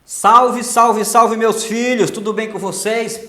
Salve, salve, salve, meus filhos! Tudo bem com vocês?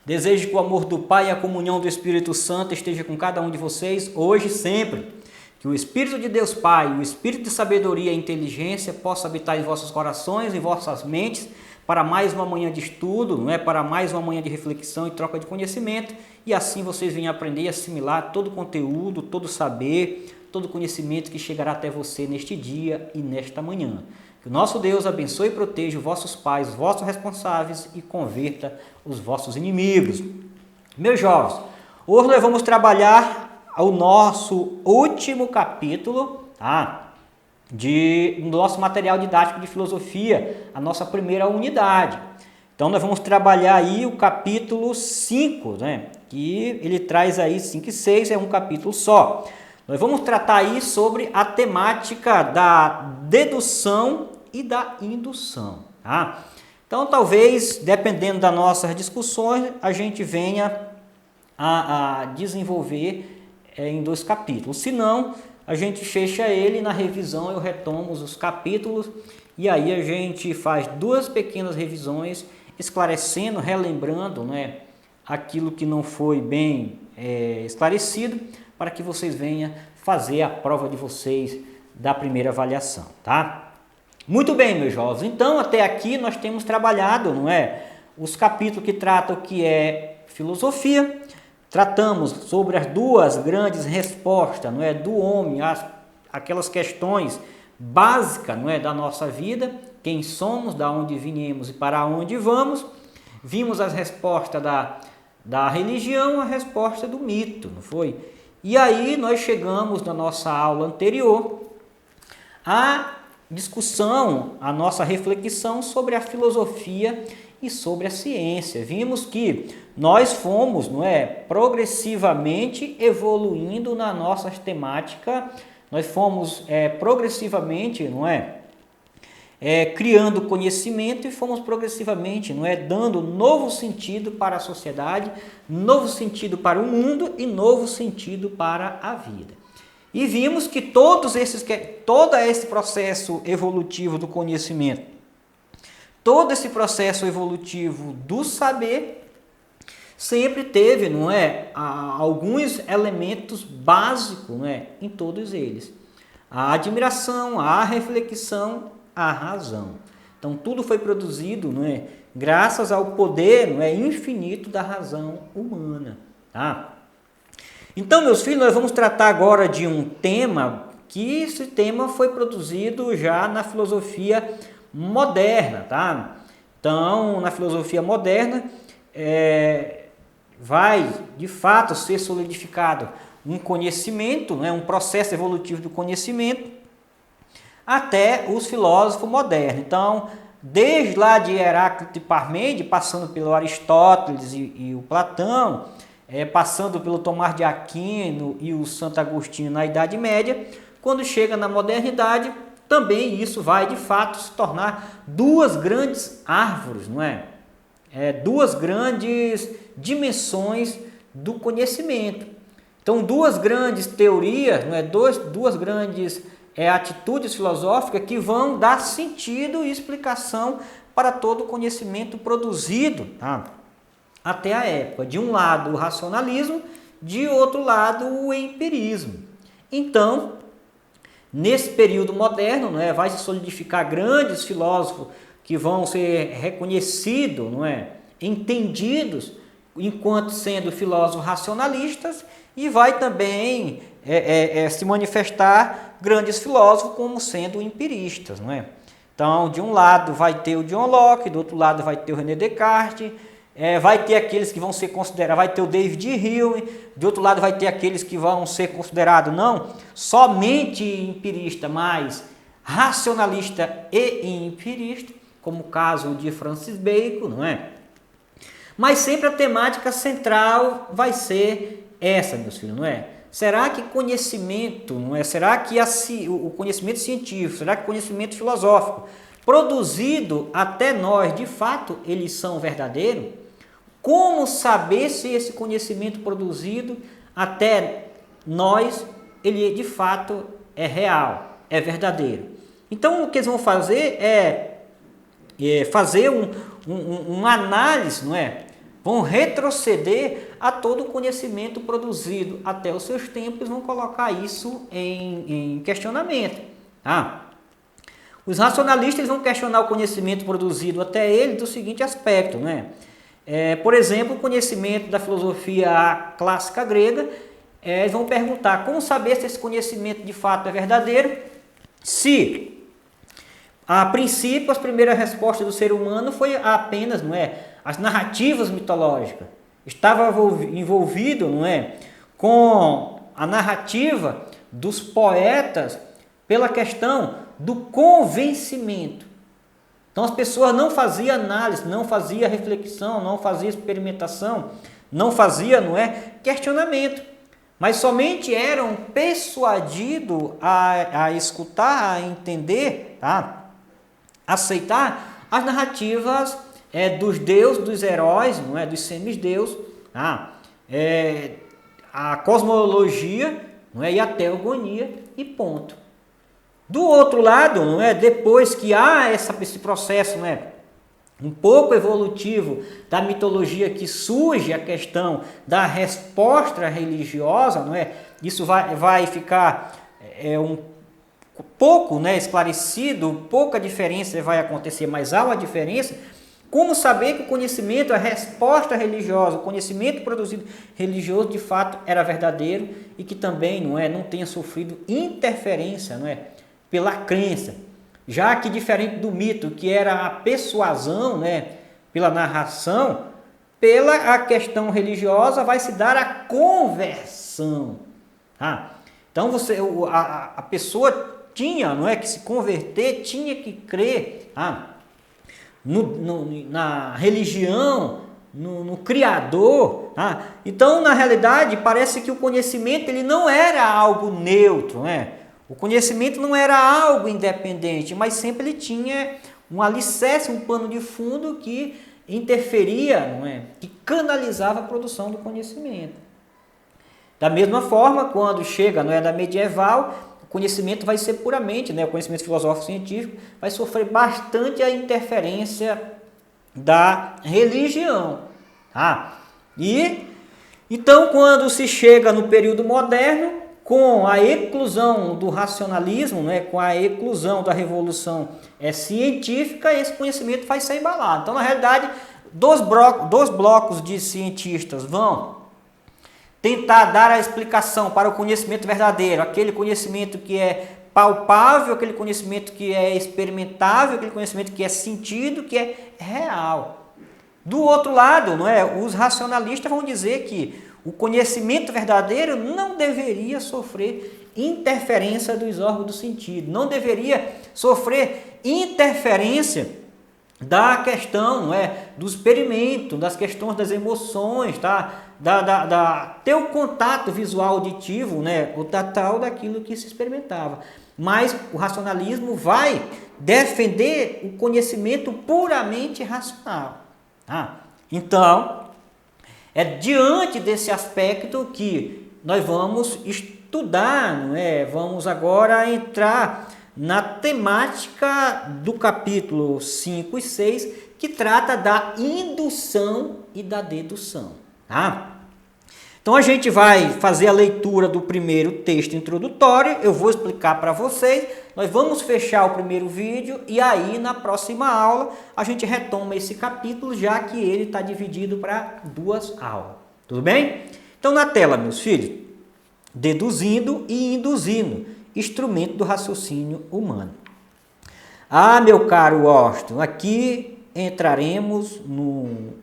Desejo que o amor do Pai e a comunhão do Espírito Santo esteja com cada um de vocês, hoje e sempre. Que o Espírito de Deus Pai, o Espírito de sabedoria e inteligência possa habitar em vossos corações, em vossas mentes, para mais uma manhã de estudo, não é? Para mais uma manhã de reflexão e troca de conhecimento, e assim vocês venham aprender e assimilar todo o conteúdo, todo o saber, todo o conhecimento que chegará até você neste dia e nesta manhã. Que o nosso Deus abençoe e proteja os vossos pais, os vossos responsáveis e converta os vossos inimigos. Meus jovens, hoje nós vamos trabalhar o nosso último capítulo do nosso material didático de filosofia, a nossa primeira unidade. Então nós vamos trabalhar aí o capítulo 5, né? Que ele traz aí 5 e 6, é um capítulo só. Nós vamos tratar aí sobre a temática da dedução e da indução, tá? Então, talvez, dependendo das nossas discussões, a gente venha a desenvolver em 2 capítulos. Se não, a gente fecha ele na revisão, eu retomo os capítulos e aí a gente faz 2 pequenas revisões, esclarecendo, relembrando, né, aquilo que não foi bem esclarecido, para que vocês venham fazer a prova de vocês da primeira avaliação, tá? Muito bem, meus jovens. Então, até aqui nós temos trabalhado, não é? Os capítulos que tratam o que é filosofia. Tratamos sobre as 2 grandes respostas, não é, do homem, aquelas questões básicas, não é, da nossa vida, quem somos, da onde viemos e para onde vamos. Vimos as respostas da religião, a resposta do mito, não foi? E aí nós chegamos na nossa aula anterior à discussão, a nossa reflexão sobre a filosofia e sobre a ciência. Vimos que nós fomos, não é, progressivamente evoluindo na nossa temática, nós fomos progressivamente, não é, criando conhecimento e fomos progressivamente, não é, dando novo sentido para a sociedade, novo sentido para o mundo e novo sentido para a vida. E vimos que todo esse processo evolutivo do conhecimento, todo esse processo evolutivo do saber, sempre teve, não é, alguns elementos básicos, não é, em todos eles. A admiração, a reflexão, a razão. Então tudo foi produzido, não é, graças ao poder, não é, infinito da razão humana, tá? Então, meus filhos, nós vamos tratar agora de um tema que esse tema foi produzido já na filosofia moderna, tá? Então, na filosofia moderna, vai de fato ser solidificado um conhecimento, né, um processo evolutivo do conhecimento até os filósofos modernos. Então, desde lá de Heráclito e Parmênides, passando pelo Aristóteles e o Platão, passando pelo Tomás de Aquino e o Santo Agostinho na Idade Média, quando chega na modernidade, também isso vai de fato se tornar 2 grandes árvores, não é? 2 grandes dimensões do conhecimento. Então, 2 grandes teorias, não é? 2 grandes atitudes filosóficas que vão dar sentido e explicação para todo o conhecimento produzido, tá? Até a época. De um lado o racionalismo, de outro lado o empirismo. Então, nesse período moderno, não é, vai se solidificar grandes filósofos que vão ser reconhecidos, não é, entendidos enquanto sendo filósofos racionalistas, e vai também se manifestar grandes filósofos como sendo empiristas, não é? Então, de um lado vai ter o John Locke, do outro lado vai ter o René Descartes, vai ter aqueles que vão ser considerados, vai ter o David Hume, de outro lado vai ter aqueles que vão ser considerados não somente empirista, mas racionalista e empirista, como o caso de Francis Bacon, não é? Mas sempre a temática central vai ser essa, meus filhos, não é? Será que conhecimento, não é? Será que o conhecimento científico, será que o conhecimento filosófico produzido até nós, de fato, eles são verdadeiros? Como saber se esse conhecimento produzido até nós, ele de fato é real, é verdadeiro? Então, o que eles vão fazer é fazer uma análise, não é? Vão retroceder a todo o conhecimento produzido até os seus tempos, vão colocar isso em questionamento. Tá? Os racionalistas vão questionar o conhecimento produzido até ele do seguinte aspecto, né? Por exemplo, o conhecimento da filosofia clássica grega, eles vão perguntar como saber se esse conhecimento de fato é verdadeiro, se a princípio as primeiras respostas do ser humano foi apenas, não é, as narrativas mitológicas, estava envolvido, não é, com a narrativa dos poetas pela questão do convencimento. Então as pessoas não faziam análise, não faziam reflexão, não faziam experimentação, não faziam, não é, questionamento, mas somente eram persuadidos a escutar, a entender, tá? Aceitar as narrativas dos deuses, dos heróis, não é, dos semideus, tá? A cosmologia, não é, e a teogonia e ponto. Do outro lado, não é, depois que há esse processo, não é, um pouco evolutivo da mitologia, que surge a questão da resposta religiosa, não é? Isso vai ficar um pouco, né, esclarecido, pouca diferença vai acontecer, mas há uma diferença. Como saber que o conhecimento, a resposta religiosa, o conhecimento produzido religioso de fato era verdadeiro e que também não tenha sofrido interferência, não é, pela crença, já que diferente do mito, que era a persuasão, né, pela narração, pela a questão religiosa vai se dar a conversão. Tá? Então a pessoa tinha, não é, que se converter, tinha que crer na religião, no Criador. Tá? Então, na realidade, parece que o conhecimento ele não era algo neutro, né? O conhecimento não era algo independente, mas sempre ele tinha um alicerce, um pano de fundo que interferia, não é? Que canalizava a produção do conhecimento. Da mesma forma, quando chega na era medieval, o conhecimento vai ser puramente, né? O conhecimento filosófico científico vai sofrer bastante a interferência da religião. E então, quando se chega no período moderno, com a eclosão do racionalismo, né, com a eclosão da revolução científica, esse conhecimento vai ser embalado. Então, na realidade, dois blocos de cientistas vão tentar dar a explicação para o conhecimento verdadeiro, aquele conhecimento que é palpável, aquele conhecimento que é experimentável, aquele conhecimento que é sentido, que é real. Do outro lado, não é, os racionalistas vão dizer que o conhecimento verdadeiro não deveria sofrer interferência dos órgãos do sentido, não deveria sofrer interferência da questão, não é, do experimento, das questões das emoções, tá? Ter o contato visual auditivo, né, o total daquilo que se experimentava. Mas o racionalismo vai defender o conhecimento puramente racional. Então, é diante desse aspecto que nós vamos estudar, não é? Vamos agora entrar na temática do capítulo 5 e 6, que trata da indução e da dedução. Tá? Então a gente vai fazer a leitura do primeiro texto introdutório, eu vou explicar para vocês, nós vamos fechar o primeiro vídeo e aí na próxima aula a gente retoma esse capítulo, já que ele está dividido para 2 aulas. Tudo bem? Então na tela, meus filhos, deduzindo e induzindo, instrumento do raciocínio humano. Meu caro Austin, aqui entraremos no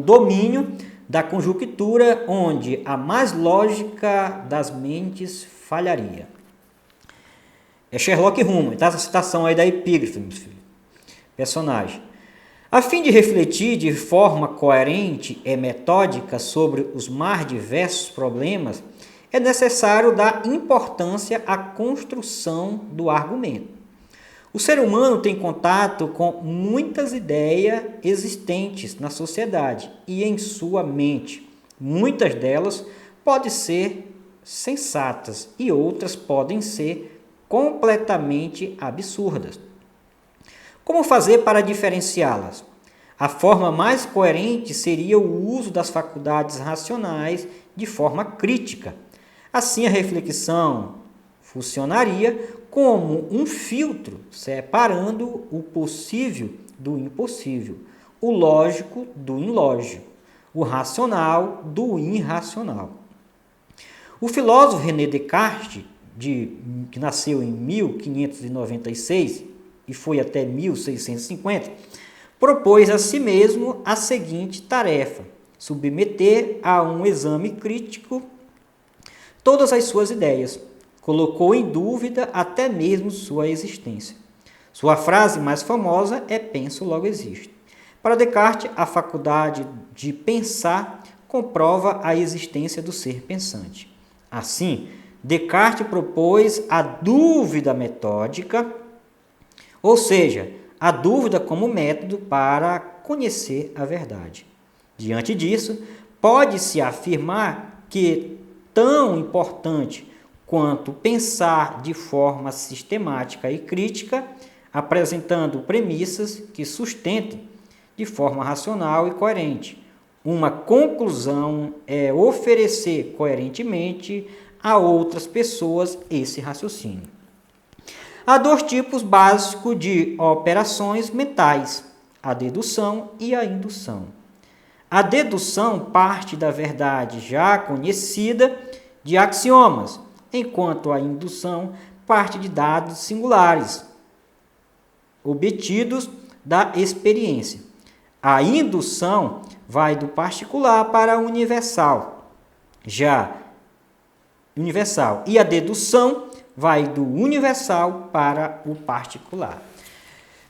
domínio da conjuntura onde a mais lógica das mentes falharia. É Sherlock Holmes, tá? Essa citação aí da epígrafe, meu filho. Personagem. A fim de refletir de forma coerente e metódica sobre os mais diversos problemas, é necessário dar importância à construção do argumento. O ser humano tem contato com muitas ideias existentes na sociedade e em sua mente. Muitas delas podem ser sensatas e outras podem ser completamente absurdas. Como fazer para diferenciá-las? A forma mais coerente seria o uso das faculdades racionais de forma crítica. Assim, a reflexão funcionaria como um filtro, separando o possível do impossível, o lógico do ilógico, o racional do irracional. O filósofo René Descartes, que nasceu em 1596 e foi até 1650, propôs a si mesmo a seguinte tarefa: submeter a um exame crítico todas as suas ideias. Colocou em dúvida até mesmo sua existência. Sua frase mais famosa é "penso, logo existo". Para Descartes, a faculdade de pensar comprova a existência do ser pensante. Assim, Descartes propôs a dúvida metódica, ou seja, a dúvida como método para conhecer a verdade. Diante disso, pode-se afirmar que tão importante quanto pensar de forma sistemática e crítica, apresentando premissas que sustentem de forma racional e coerente. Uma conclusão é oferecer coerentemente a outras pessoas esse raciocínio. Há dois tipos básicos de operações mentais: a dedução e a indução. A dedução parte da verdade já conhecida de axiomas, enquanto a indução parte de dados singulares, obtidos da experiência. A indução vai do particular para o universal, e a dedução vai do universal para o particular.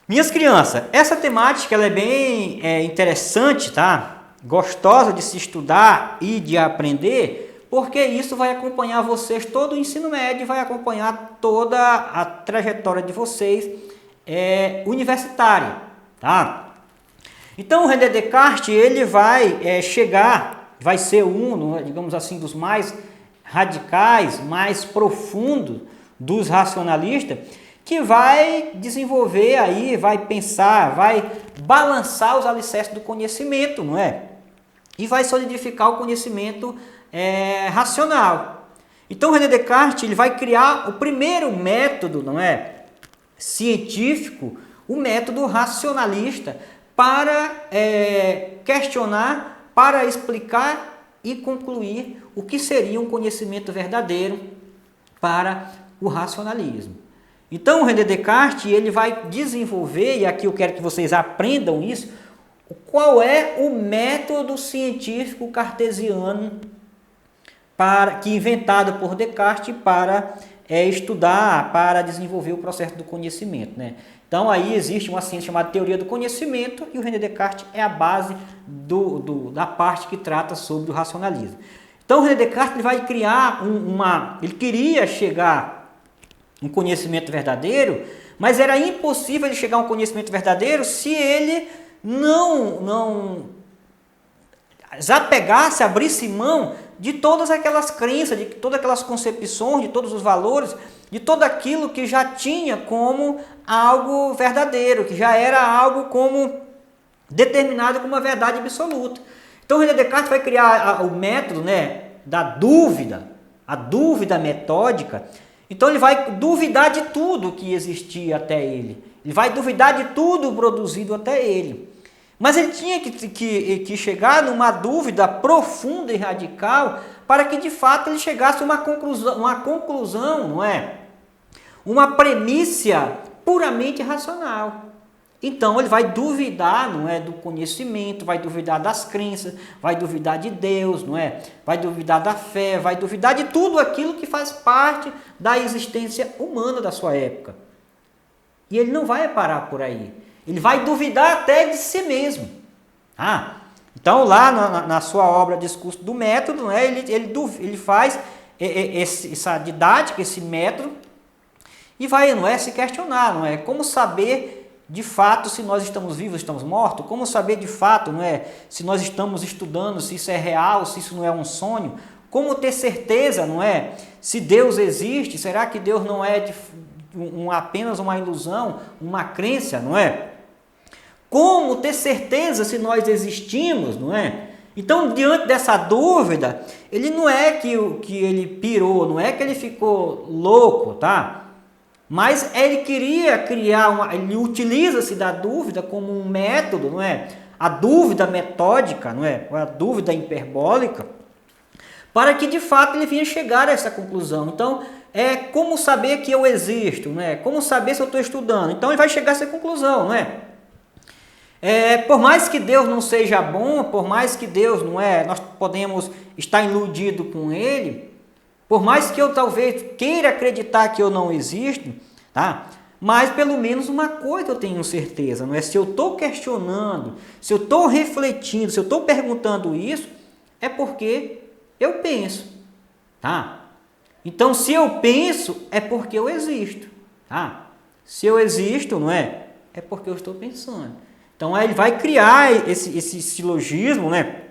Minhas crianças, essa temática ela é bem interessante, tá? Gostosa de se estudar e de aprender, porque isso vai acompanhar vocês todo o ensino médio, vai acompanhar toda a trajetória de vocês universitária, tá? Então, o René Descartes ele vai vai ser digamos assim, dos mais radicais, mais profundos dos racionalistas, que vai desenvolver aí, vai pensar, vai balançar os alicerces do conhecimento, não é? E vai solidificar o conhecimento racional. Então, René Descartes ele vai criar o primeiro método, não é, científico, o método racionalista, para questionar, para explicar e concluir o que seria um conhecimento verdadeiro para o racionalismo. Então, o René Descartes ele vai desenvolver, e aqui eu quero que vocês aprendam isso, qual é o método científico cartesiano inventado por Descartes para estudar, para desenvolver o processo do conhecimento, né? Então, aí existe uma ciência chamada teoria do conhecimento e o René Descartes é a base da parte que trata sobre o racionalismo. Então, o René Descartes ele vai criar ele queria chegar a um conhecimento verdadeiro, mas era impossível ele chegar a um conhecimento verdadeiro se ele não desapegasse, abrisse mão de todas aquelas crenças, de todas aquelas concepções, de todos os valores, de tudo aquilo que já tinha como algo verdadeiro, que já era algo como determinado como uma verdade absoluta. Então, René Descartes vai criar o método, né, da dúvida, a dúvida metódica. Então, ele vai duvidar de tudo que existia até ele. Ele vai duvidar de tudo produzido até ele. Mas ele tinha que chegar numa dúvida profunda e radical para que, de fato, ele chegasse a uma conclusão, não é? Uma premissa puramente racional. Então, ele vai duvidar, não é, do conhecimento, vai duvidar das crenças, vai duvidar de Deus, não é? Vai duvidar da fé, vai duvidar de tudo aquilo que faz parte da existência humana da sua época. E ele não vai parar por aí. Ele vai duvidar até de si mesmo. Então, lá na sua obra Discurso do Método, né, ele faz essa didática, esse método, e vai, não é, se questionar, não é? Como saber de fato se nós estamos vivos, estamos mortos? Como saber de fato, não é, se nós estamos estudando, se isso é real, se isso não é um sonho? Como ter certeza, não é, se Deus existe? Será que Deus não é apenas uma ilusão, uma crença, não é? Como ter certeza se nós existimos, não é? Então, diante dessa dúvida, ele não é que ele pirou, não é que ele ficou louco, tá? Mas ele queria criar ele utiliza-se da dúvida como um método, não é? A dúvida metódica, não é? Ou a dúvida hiperbólica, para que de fato ele venha chegar a essa conclusão. Então, é como saber que eu existo, não é? Como saber se eu estou estudando? Então, ele vai chegar a essa conclusão, não é? Por mais que Deus não seja bom, por mais que Deus não é, nós podemos estar iludido com Ele, por mais que eu talvez queira acreditar que eu não existo, tá? Mas pelo menos uma coisa eu tenho certeza, não é? Se eu estou questionando, se eu estou refletindo, se eu estou perguntando isso, é porque eu penso, tá? Então, se eu penso, é porque eu existo, tá? Se eu existo, não é? É porque eu estou pensando. Então, ele vai criar esse silogismo, né?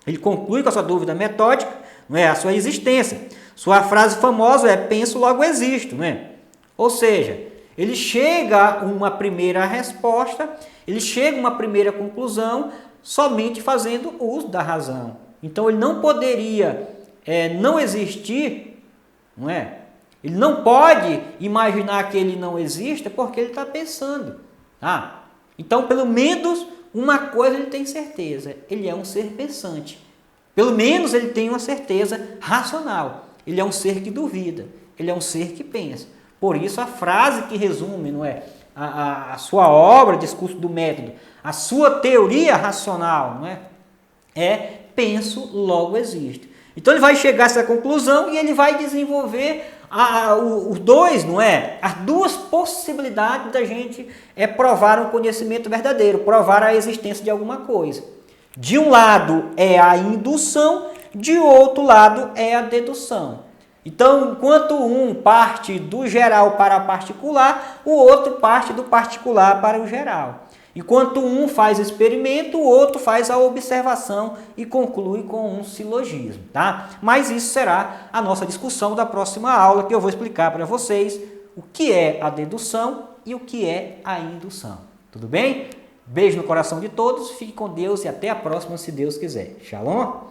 Ele conclui com a sua dúvida metódica, não é? A sua existência. Sua frase famosa é penso, logo existo, né? Ou seja, ele chega a uma primeira resposta, ele chega a uma primeira conclusão somente fazendo uso da razão. Então, ele não poderia não existir, não é? Ele não pode imaginar que ele não exista porque ele está pensando, tá? Então, pelo menos uma coisa ele tem certeza, ele é um ser pensante. Pelo menos ele tem uma certeza racional. Ele é um ser que duvida, ele é um ser que pensa. Por isso a frase que resume, não é, a sua obra, discurso do método, a sua teoria racional, não é penso, logo existo. Então ele vai chegar a essa conclusão e ele vai desenvolver os dois, não é? As duas possibilidades da gente provar um conhecimento verdadeiro, provar a existência de alguma coisa. De um lado é a indução, de outro lado é a dedução. Então, enquanto um parte do geral para o particular, o outro parte do particular para o geral. Enquanto um faz experimento, o outro faz a observação e conclui com um silogismo, tá? Mas isso será a nossa discussão da próxima aula, que eu vou explicar para vocês o que é a dedução e o que é a indução. Tudo bem? Beijo no coração de todos, fique com Deus e até a próxima, se Deus quiser. Shalom!